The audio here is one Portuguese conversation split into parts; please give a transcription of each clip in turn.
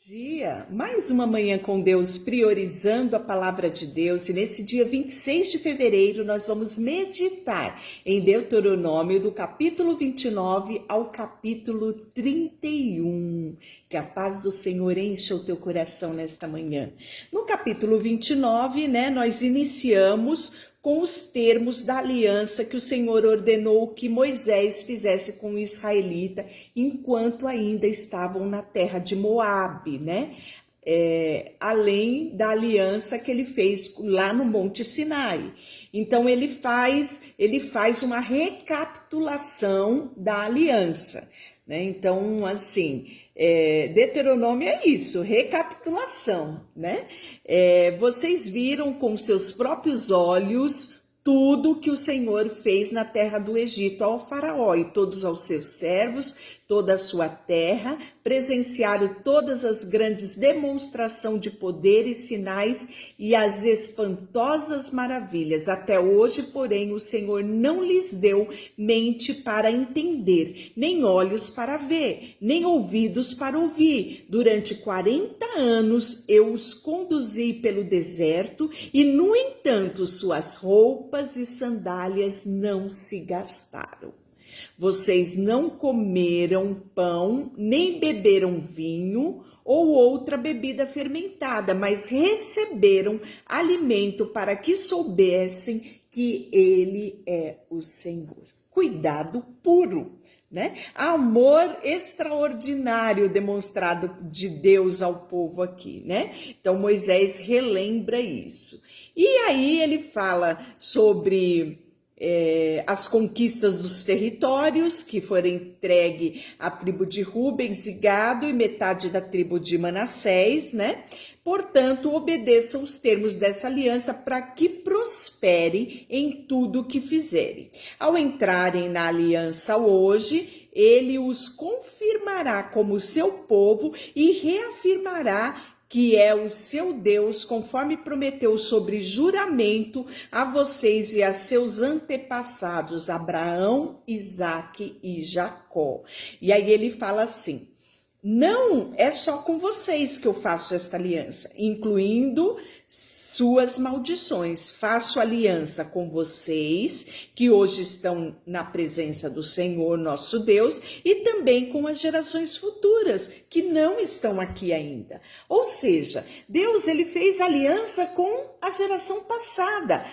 dia! Mais uma manhã com Deus, priorizando a palavra de Deus. E nesse dia 26 de fevereiro, nós vamos meditar em Deuteronômio, do capítulo 29 ao capítulo 31. Que a paz do Senhor encha o teu coração nesta manhã. No capítulo 29, nós iniciamos com os termos da aliança que o Senhor ordenou que Moisés fizesse com o israelita enquanto ainda estavam na terra de Moabe, além da aliança que ele fez lá no Monte Sinai. Então ele faz uma recapitulação da aliança, Então, assim, Deuteronômio é isso, recapitulação, vocês viram com seus próprios olhos tudo que o Senhor fez na terra do Egito ao faraó e todos aos seus servos, toda a sua terra, presenciaram todas as grandes demonstrações de poder e sinais e as espantosas maravilhas. Até hoje, porém, o Senhor não lhes deu mente para entender, nem olhos para ver, nem ouvidos para ouvir. Durante 40 anos eu os conduzi pelo deserto e, no entanto, suas roupas e sandálias não se gastaram. Vocês não comeram pão, nem beberam vinho ou outra bebida fermentada, mas receberam alimento para que soubessem que Ele é o Senhor. Cuidado puro, Amor extraordinário demonstrado de Deus ao povo aqui, Então Moisés relembra isso. E aí ele fala sobre as conquistas dos territórios que foram entregues à tribo de Rubens e Gado e metade da tribo de Manassés, Portanto, obedeçam os termos dessa aliança para que prospere em tudo que fizerem. Ao entrarem na aliança hoje, ele os confirmará como seu povo e reafirmará que é o seu Deus, conforme prometeu sobre juramento a vocês e a seus antepassados, Abraão, Isaque e Jacó. E aí ele fala assim: não é só com vocês que eu faço esta aliança, incluindo suas maldições. Faço aliança com vocês, que hoje estão na presença do Senhor nosso Deus, e também com as gerações futuras, que não estão aqui ainda. Ou seja, Deus ele fez aliança com a geração passada,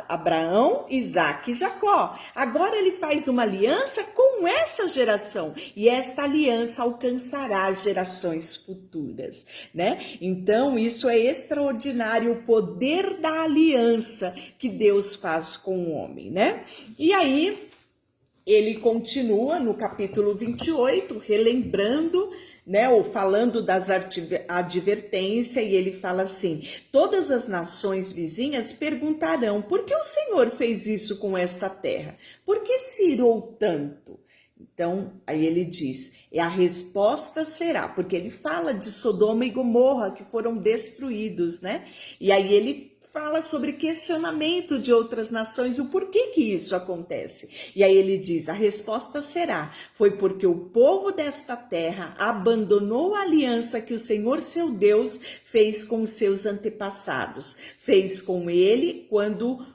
Abraão, Isaque e Jacó. Agora ele faz uma aliança com essa geração, e esta aliança alcançará as gerações futuras, Então isso é extraordinário, o poder da aliança que Deus faz com o homem, E aí ele continua no capítulo 28, relembrando, ou falando das advertências, e ele fala assim: todas as nações vizinhas perguntarão, por que o Senhor fez isso com esta terra? Por que se irou tanto? Então, aí ele diz, a resposta será, porque ele fala de Sodoma e Gomorra, que foram destruídos, E aí ele fala sobre questionamento de outras nações, o porquê que isso acontece. E aí ele diz, a resposta será, foi porque o povo desta terra abandonou a aliança que o Senhor seu Deus fez com seus antepassados, fez com ele quando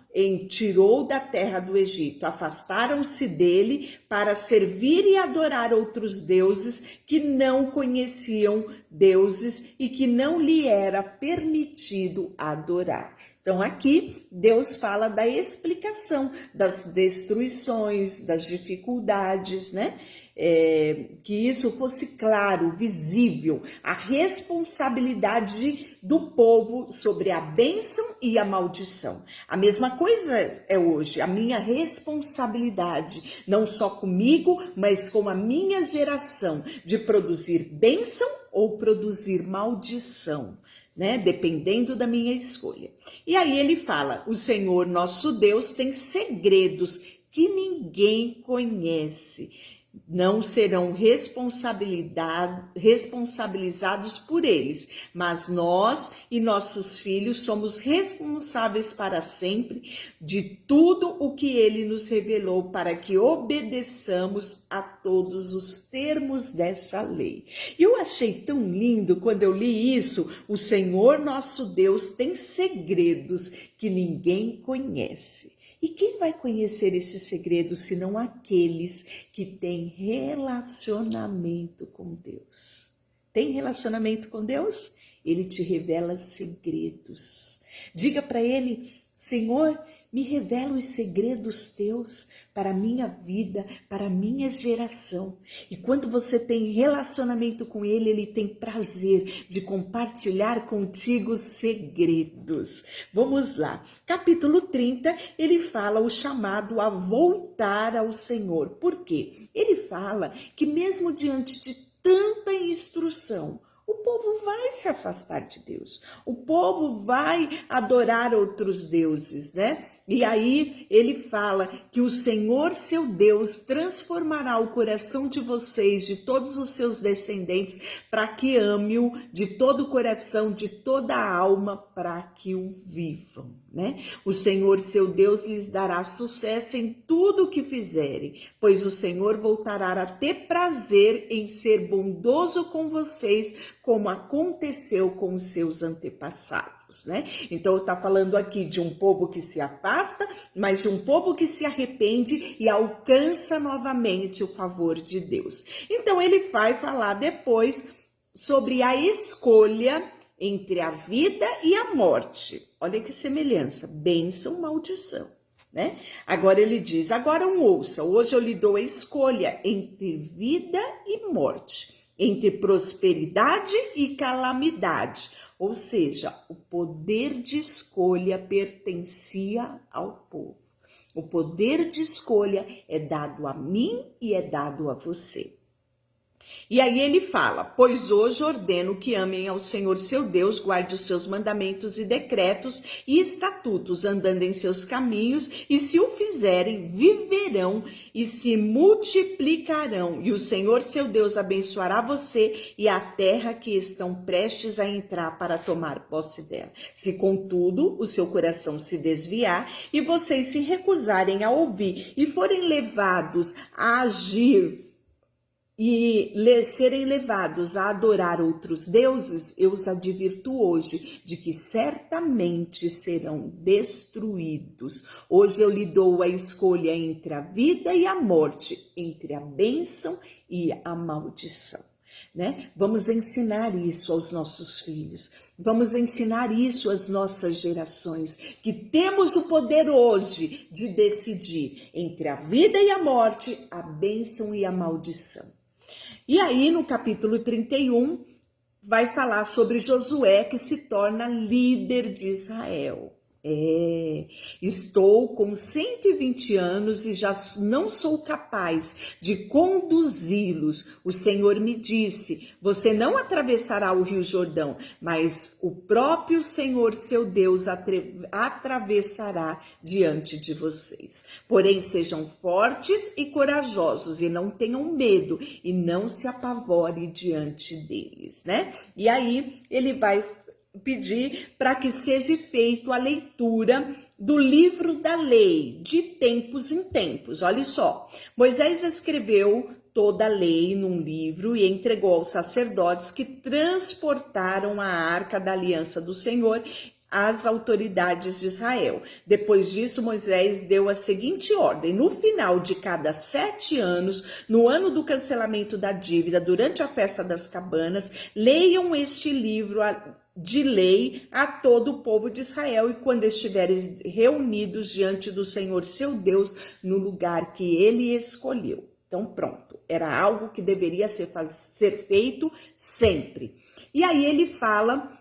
tirou da terra do Egito, afastaram-se dele para servir e adorar outros deuses que não conheciam deuses e que não lhe era permitido adorar. Então aqui Deus fala da explicação das destruições, das dificuldades, que isso fosse claro, visível, a responsabilidade do povo sobre a bênção e a maldição. A mesma coisa é hoje, a minha responsabilidade, não só comigo, mas com a minha geração, de produzir bênção ou produzir maldição, dependendo da minha escolha. E aí ele fala, o Senhor nosso Deus tem segredos que ninguém conhece. não serão responsabilizados por eles, mas nós e nossos filhos somos responsáveis para sempre de tudo o que ele nos revelou, para que obedeçamos a todos os termos dessa lei. E eu achei tão lindo quando eu li isso. O Senhor nosso Deus tem segredos que ninguém conhece. E quem vai conhecer esse segredo senão aqueles que têm relacionamento com Deus? Tem relacionamento com Deus? Ele te revela segredos. Diga para ele: Senhor, me revela os segredos teus para a minha vida, para a minha geração. E quando você tem relacionamento com ele, ele tem prazer de compartilhar contigo segredos. Vamos lá. Capítulo 30, ele fala o chamado a voltar ao Senhor. Por quê? Ele fala que mesmo diante de tanta instrução, o povo vai se afastar de Deus. O povo vai adorar outros deuses, né? E aí ele fala que o Senhor, seu Deus, transformará o coração de vocês, de todos os seus descendentes, para que ame-o de todo o coração, de toda a alma, para que o vivam, né? O Senhor, seu Deus, lhes dará sucesso em tudo o que fizerem, pois o Senhor voltará a ter prazer em ser bondoso com vocês, como aconteceu com os seus antepassados, né? Então está falando aqui de um povo que se afasta, mas de um povo que se arrepende e alcança novamente o favor de Deus. Então ele vai falar depois sobre a escolha entre a vida e a morte. Olha que semelhança, bênção, maldição, né? Agora ele diz: agora ouça, hoje eu lhe dou a escolha entre vida e morte, entre prosperidade e calamidade. Ou seja, o poder de escolha pertencia ao povo. O poder de escolha é dado a mim e é dado a você. E aí ele fala: pois hoje ordeno que amem ao Senhor seu Deus, guarde os seus mandamentos e decretos e estatutos, andando em seus caminhos, e se o fizerem, viverão e se multiplicarão. E o Senhor seu Deus abençoará você e a terra que estão prestes a entrar para tomar posse dela. Se, contudo, o seu coração se desviar e vocês se recusarem a ouvir e forem levados a agir e serem levados a adorar outros deuses, eu os advirto hoje de que certamente serão destruídos. Hoje eu lhe dou a escolha entre a vida e a morte, entre a bênção e a maldição, né? Vamos ensinar isso aos nossos filhos, vamos ensinar isso às nossas gerações, que temos o poder hoje de decidir entre a vida e a morte, a bênção e a maldição. E aí, no capítulo 31, vai falar sobre Josué, que se torna líder de Israel. Estou com 120 anos e já não sou capaz de conduzi-los. O Senhor me disse: você não atravessará o rio Jordão, mas o próprio Senhor, seu Deus, atravessará diante de vocês. Porém, sejam fortes e corajosos e não tenham medo e não se apavore diante deles, né? E aí ele vai pedir para que seja feita a leitura do livro da lei, de tempos em tempos. Olha só, Moisés escreveu toda a lei num livro e entregou aos sacerdotes, que transportaram a arca da aliança do Senhor às autoridades de Israel. Depois disso, Moisés deu a seguinte ordem: no final de cada 7 anos, no ano do cancelamento da dívida, durante a festa das cabanas, leiam este livro de lei a todo o povo de Israel, e quando estiverem reunidos diante do Senhor seu Deus, no lugar que ele escolheu. Então pronto, era algo que deveria ser feito sempre. E aí ele fala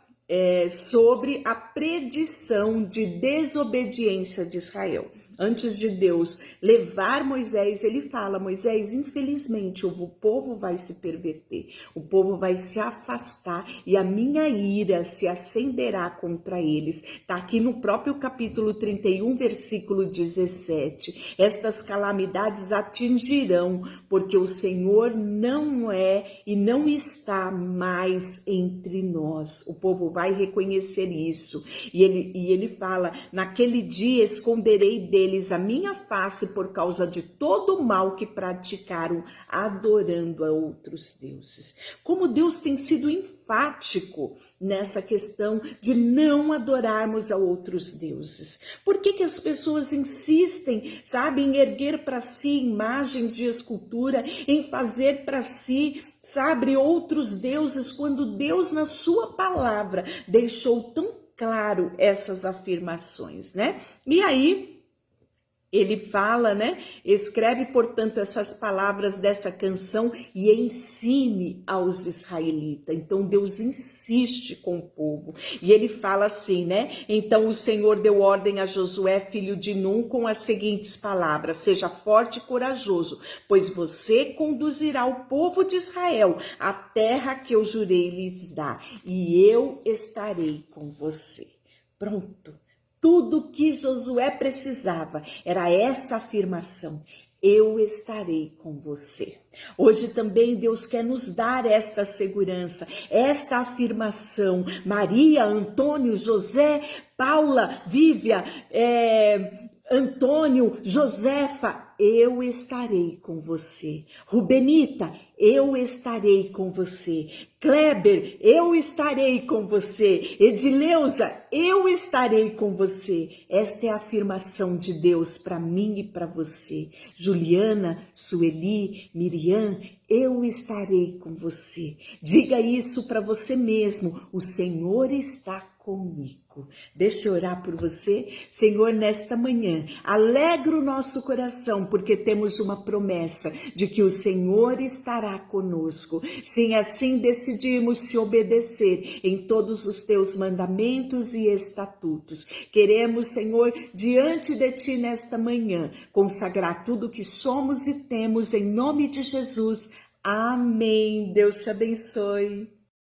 sobre a predição de desobediência de Israel. antes de Deus levar Moisés, ele fala: Moisés, infelizmente o povo vai se perverter, o povo vai se afastar e a minha ira se acenderá contra eles. Está aqui no próprio capítulo 31, versículo 17. Estas calamidades atingirão, porque o Senhor não é e não está mais entre nós. O povo vai reconhecer isso. E ele fala: naquele dia esconderei deles a minha face por causa de todo o mal que praticaram, adorando a outros deuses. Como Deus tem sido enfático nessa questão de não adorarmos a outros deuses. Por que as pessoas insistem, sabe, em erguer para si imagens de escultura, em fazer para si, sabe, outros deuses, quando Deus na sua palavra deixou tão claro essas afirmações, né? E aí ele fala, né? Escreve, portanto, essas palavras dessa canção e ensine aos israelitas. Então, Deus insiste com o povo. E ele fala assim, né? Então, o Senhor deu ordem a Josué, filho de Num, com as seguintes palavras: seja forte e corajoso, pois você conduzirá o povo de Israel à terra que eu jurei lhes dar, e eu estarei com você. Pronto. Tudo que Josué precisava era essa afirmação: eu estarei com você. Hoje também Deus quer nos dar esta segurança, esta afirmação. Maria, Antônio, José, Paula, Vívia, Antônio, Josefa, eu estarei com você. Rubenita, eu estarei com você. Kleber, eu estarei com você. Edileuza, eu estarei com você. Esta é a afirmação de Deus para mim e para você. Juliana, Sueli, Miriam, eu estarei com você. Diga isso para você mesmo: o Senhor está comigo. Deixa eu orar por você. Senhor, nesta manhã, alegra o nosso coração, porque temos uma promessa de que o Senhor estará conosco. Sim, assim decidimos te obedecer em todos os teus mandamentos e estatutos. Queremos, Senhor, diante de ti nesta manhã, consagrar tudo que somos e temos em nome de Jesus. Amém. Deus te abençoe.